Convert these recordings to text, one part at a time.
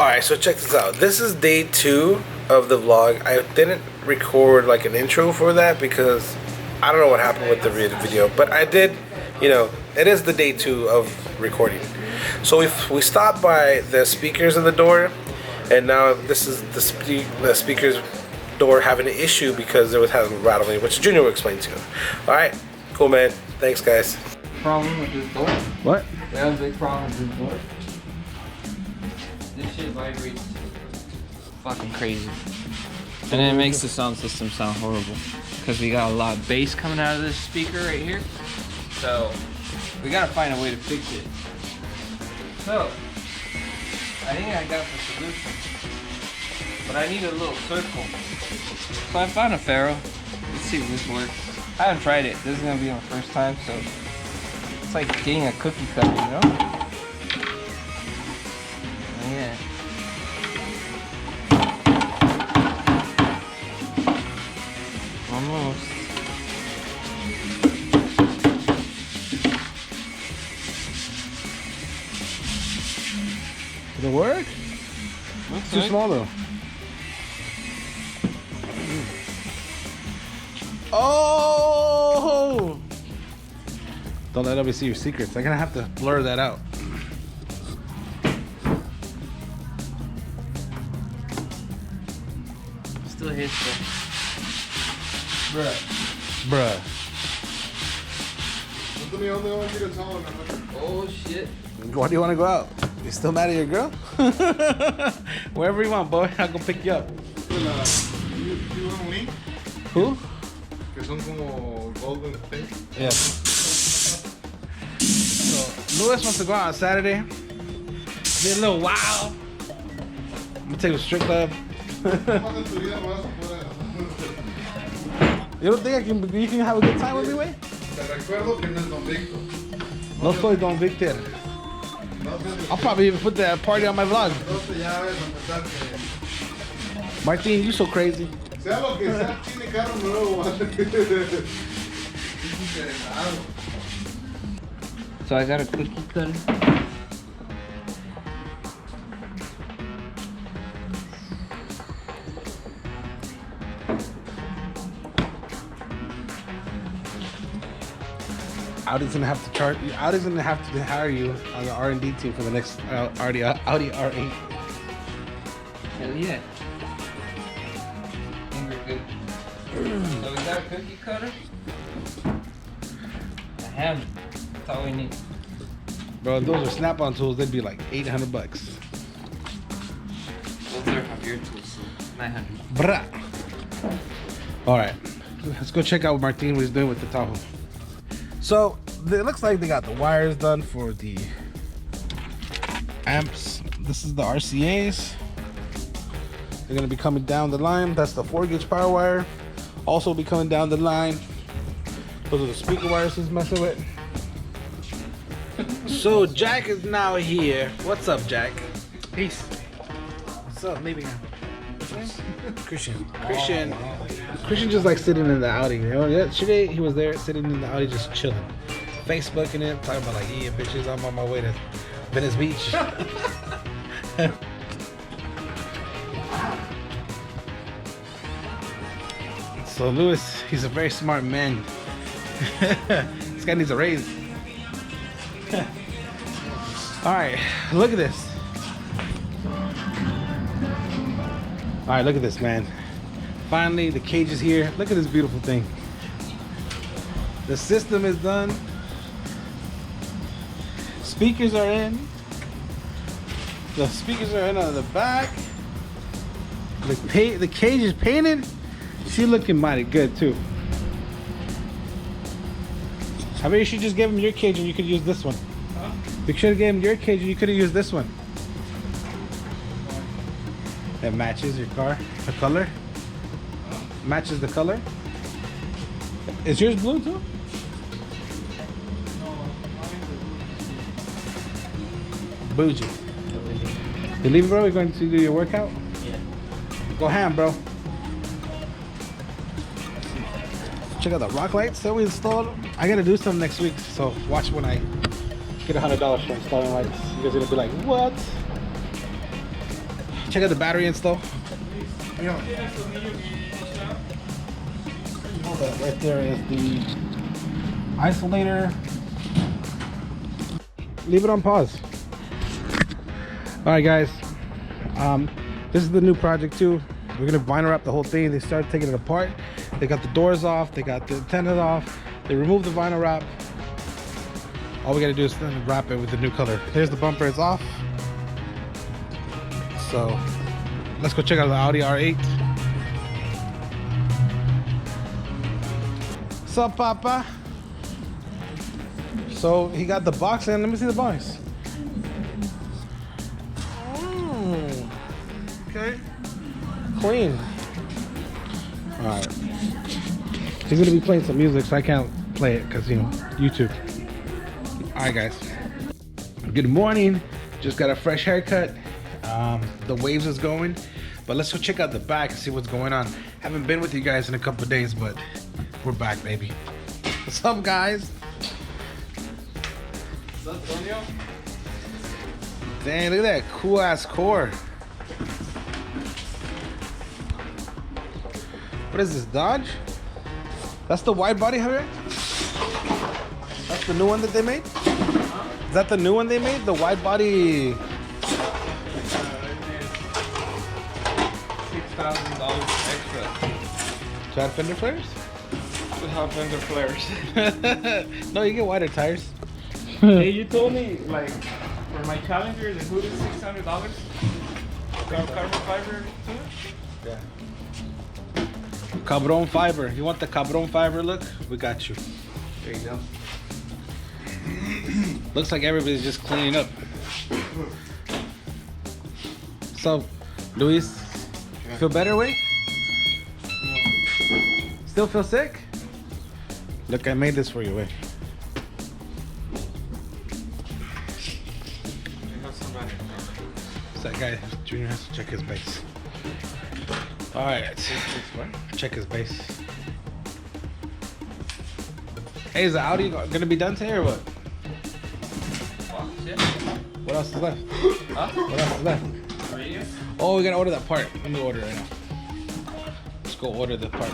Alright, so check this out. This is day 2 of the vlog. I didn't record like an intro for that because I don't know what happened with the video, but I did, it is the day 2 of recording. So we stopped by the speakers in the door, and now this is the speakers door having an issue because it was having rattling, which Junior will explain to you. Alright, cool, man. Thanks, guys. Problem with this door? What? We have a big problem with this door. This shit vibrates fucking crazy. And then it makes the sound system sound horrible. Because we got a lot of bass coming out of this speaker right here. So, we gotta find a way to fix it. So, I think I got the solution. But I need a little circle. So I found a ferrule. Let's see if this works. I haven't tried it. This is gonna be my first time, so it's like getting a cookie cutter, you know? Yeah. Almost. Did it work? Looks Too like. small though. Oh! Don't let nobody see your secrets. I'm gonna have to blur that out. Still hits though. Bruh. Oh shit. Why do you want to go out? You still mad at your girl? Wherever you want, boy. I'll go pick you up. Who? Que son como golden thing. Yeah. So, Lewis wants to go out on Saturday. Be a little wild. I'm gonna take him to strip club. You don't think you can have a good time with me, way? Te recuerdo que no es Don Victor. No soy Don Victor. I'll probably even put that party on my vlog. Entonces ya ves a pensar que Martin, you so crazy. sea lo que sea, tiene carro nuevo. So I got a cookie cutter. Audi's gonna have to charge. Audi's gonna have to hire you on the R&D team for the next Audi R8. Hell yeah. I think we're good. So we got a cookie cutter. A hammer. That's all we need. Bro, if those are Snap-on tools, they'd be like $800. Those are Javier tools, so 900. Bruh. All right, let's go check out Martin what he's doing with the Tahoe. So it looks like they got the wires done for the amps. This is the RCAs. They're gonna be coming down the line. That's the 4-gauge power wire. Also be coming down the line. Those are the speaker wires he's messing with. So Jack is now here. What's up, Jack? Peace. What's up? Maybe Christian. Christian just like sitting in the Audi. Yesterday he was there sitting in the Audi just chilling. Facebooking it, talking about like, yeah, bitches, I'm on my way to Venice Beach. So Lewis, he's a very smart man. This guy needs a raise. Alright, look at this. Alright, look at this, man. Finally, the cage is here. Look at this beautiful thing. The system is done. Speakers are in. The speakers are in on the back. The cage is painted. She looking mighty good too. I bet you should just give him your cage and you could use this one. Huh? You should have gave him your cage and you could have used this one. That matches your car, the color. Matches the color. Is yours blue too? Bougie. You leave, bro? You're going to do your workout? Yeah. Go ham, bro. Check out the rock lights that we installed. I gotta do some next week, so watch when I get $100 for installing lights. You guys are gonna be like, what? Check out the battery install. Right there is the isolator. Leave it on pause. All right, guys. This is the new project too. We're gonna vinyl wrap the whole thing. They started taking it apart. They got the doors off. They got the antennas off. They removed the vinyl wrap. All we gotta do is then wrap it with the new color. Here's the bumper. It's off. So let's go check out the Audi R8. What's up, Papa? So he got the box in. Let me see the box. Okay. Clean. Alright. He's gonna be playing some music, so I can't play it because, you know, YouTube. Alright, guys. Good morning. Just got a fresh haircut. The waves is going. But let's go check out the back and see what's going on. Haven't been with you guys in a couple of days, but we're back, baby. What's up, guys? What's up, Antonio? Dang, look at that cool ass core. What is this, Dodge? That's the wide body, Javier? That's the new one that they made? Is that the new one they made? The wide body? $6,000 extra. To add fender flares? To have fender flares. No, you get wider tires. Hey, you told me, like, for my Challenger, the hood is $600. Carbon fiber to it? Yeah. Cabron fiber. You want the Cabron fiber look? We got you. There you go. Looks like everybody's just cleaning up. So, Luis, feel better, Wade? Still feel sick? Look, I made this for you, Wade. That guy, Junior, has to check his base. All right, check his base. Hey, is the Audi gonna be done today or what? What else is left? Huh? What else is left? Radio? Oh, we gotta order that part. Let me order it right now. Let's go order the part.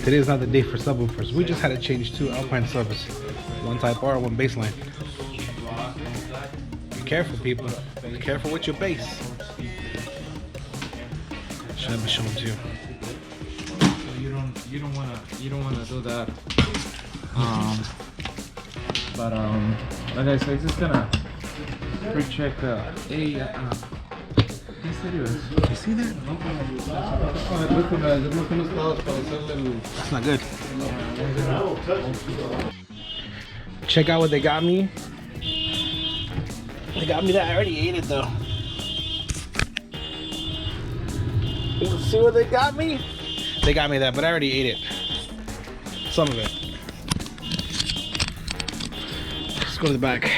Today is not the day for subwoofers. We just had to change 2 Alpine subs. 1 Type R, 1 baseline. Be careful, people. Be careful with your bass. Should have been shown to you. You don't wanna do that. Okay, so it's just gonna pre-check You see that? That's not good. Check out what they got me. They got me that. I already ate it though. You see what they got me? They got me that, but I already ate it. Some of it. Let's go to the back.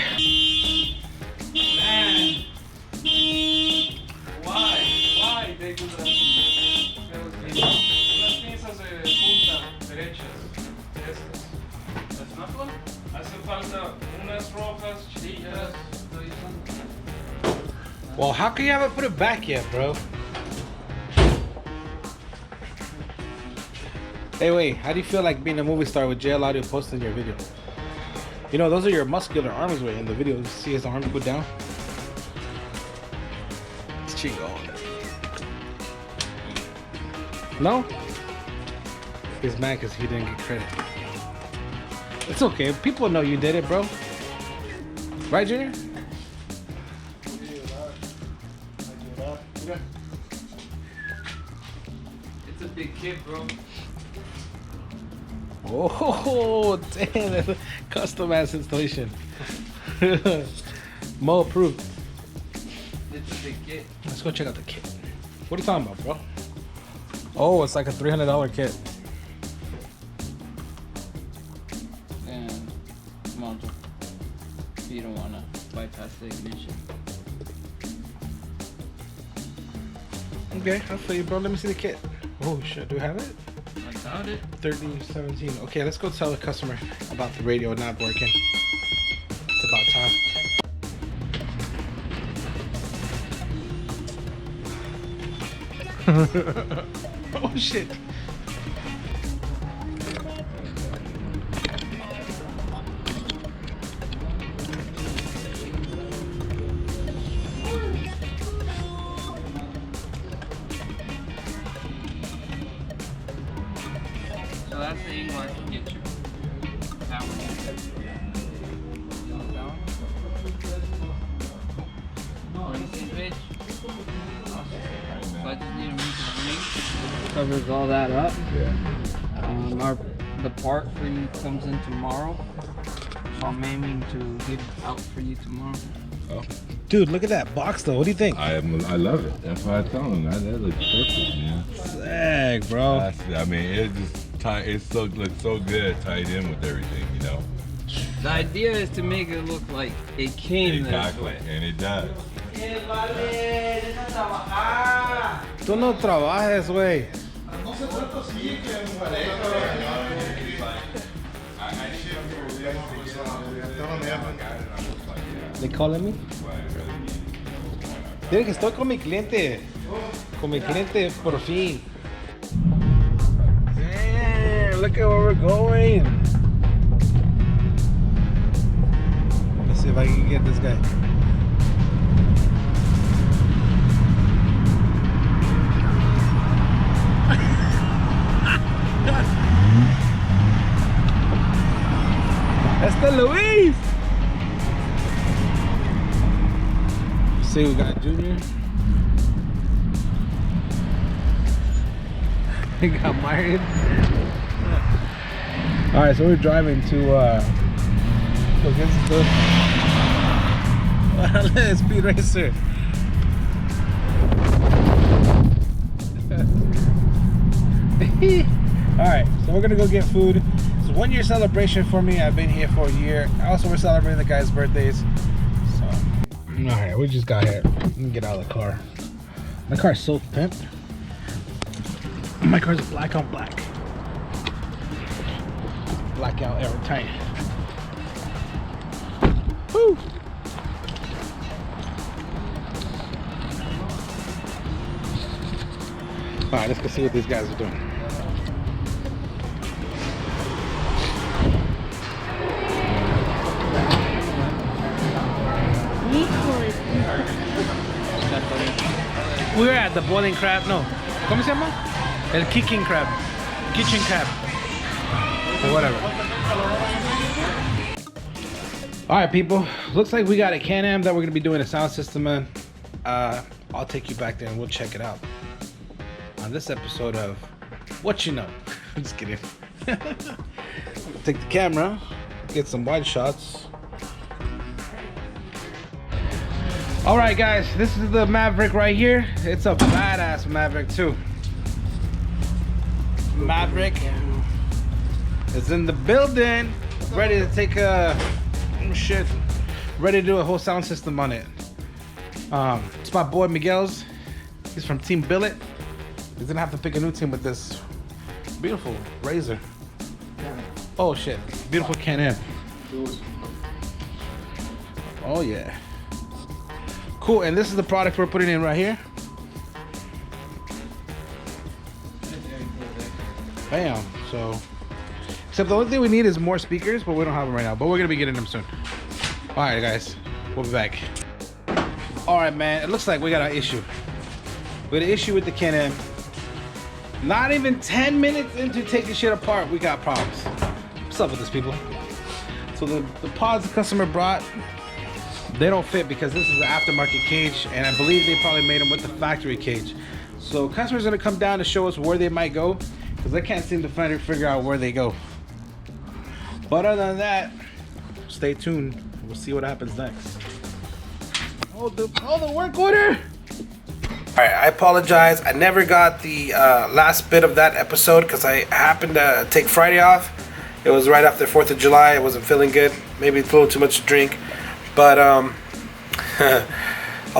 Man, why they do that? Las piezas de punta derechas, estas. ¿Las notas? Hace falta unas rojas, chillas. Well, how can you haven't put it back yet, bro? Hey, wait, how do you feel like being a movie star with JL Audio posting your video? You know, those are your muscular arms right in the video. You see his arms go down? It's chingo. No? He's mad because he didn't get credit. It's okay. People know you did it, bro. Right, Junior? It's a big kit, bro. Oh, damn. Custom ass installation. Mo approved. It's a big kit. Let's go check out the kit. What are you talking about, bro? Oh, it's like a $300 kit. And module. You don't wanna bypass the ignition. Okay, I'll show you, bro. Let me see the kit. Oh, shit. Do we have it? I doubt it. 3017. Okay, let's go tell the customer about the radio not working. It's about time. Oh shit. So that's the angle I can get you. That one. You want that one? Want to see the bitch? So I just need to move the ring. Covers all that up. The part for you comes in tomorrow. So I'm aiming to get it out for you tomorrow. Oh. Dude, look at that box though. What do you think? I love it. That's why I tell him that looks perfect, man. Sick, bro. I mean, it just looks so good tied in with everything, you know. The idea is to make it look like it came Exactly, this way. and it does. Tú no trabajes, güey. They calling me? Dile que estoy con mi cliente. Con mi cliente por fin. Damn, look at where we're going. Let's see if I can get this guy. That's the Luis. See, we got Junior. We got Myron. All right, so we're driving to go get some stuff. Speed racer. All right, so we're gonna go get food. It's a 1 year celebration for me. I've been here for a year. Also, we're celebrating the guys' birthdays. So, all right, we just got here. Let me get out of the car. My car's so pimped. My car's black on black. Blackout every time. Woo! All right, let's go see what these guys are doing. We're at the boiling crab. No, ¿cómo se llama? El kicking crab, kitchen crab, or whatever. All right, people. Looks like we got a Can-Am that we're gonna be doing a sound system in. I'll take you back there and we'll check it out on this episode of What You Know. I'm just kidding. Take the camera, get some wide shots. All right, guys, this is the Maverick right here. It's a badass Maverick too. Maverick is in the building, ready to take a ready to do a whole sound system on it. It's my boy Miguel's. He's from Team Billet. He's gonna have to pick a new team with this beautiful Razor. Oh shit, beautiful Can-Am. Oh yeah. Cool, and this is the product we're putting in right here. Bam. So, except the only thing we need is more speakers, but we don't have them right now. But we're gonna be getting them soon. All right, guys, we'll be back. All right, man. It looks like we got an issue. We got an issue with the Can-Am. Not even 10 minutes into taking shit apart, we got problems. What's up with this, people? So the pods the customer brought, they don't fit because this is an aftermarket cage, and I believe they probably made them with the factory cage. So customers gonna come down to show us where they might go, because they can't seem to figure out where they go. But other than that, stay tuned. We'll see what happens next. Oh, the work order! All right, I apologize. I never got the last bit of that episode because I happened to take Friday off. It was right after 4th of July. I wasn't feeling good. Maybe a little too much to drink. But I'll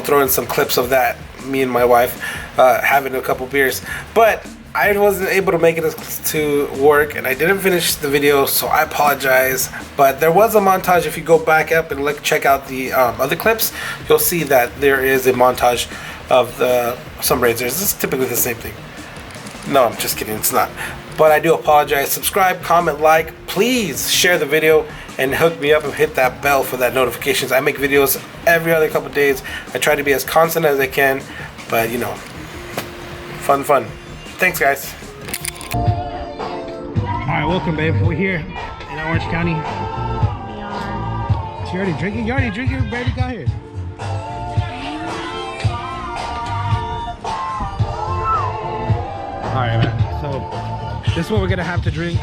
throw in some clips of that. Me and my wife having a couple beers. But I wasn't able to make it to work, and I didn't finish the video, so I apologize. But there was a montage. If you go back up and check out the other clips, you'll see that there is a montage of some razors. This is typically the same thing. No, I'm just kidding. It's not. But I do apologize. Subscribe, comment, like. Please share the video and hook me up and hit that bell for that notifications. I make videos every other couple days. I try to be as constant as I can, but you know, fun. Thanks, guys. All right, welcome, babe. We're here in Orange County. She already drinking? You already drinking? Baby got here. All right, man. So this is what we're gonna have to drink.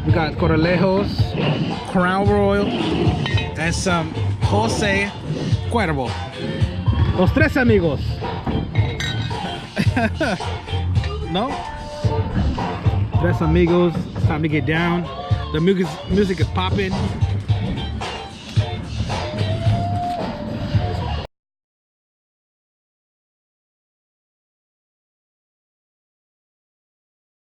We got Corralejos, Crown Royal, and some Jose Cuervo. Los tres amigos. No? Tres amigos. It's time to get down. The music is popping.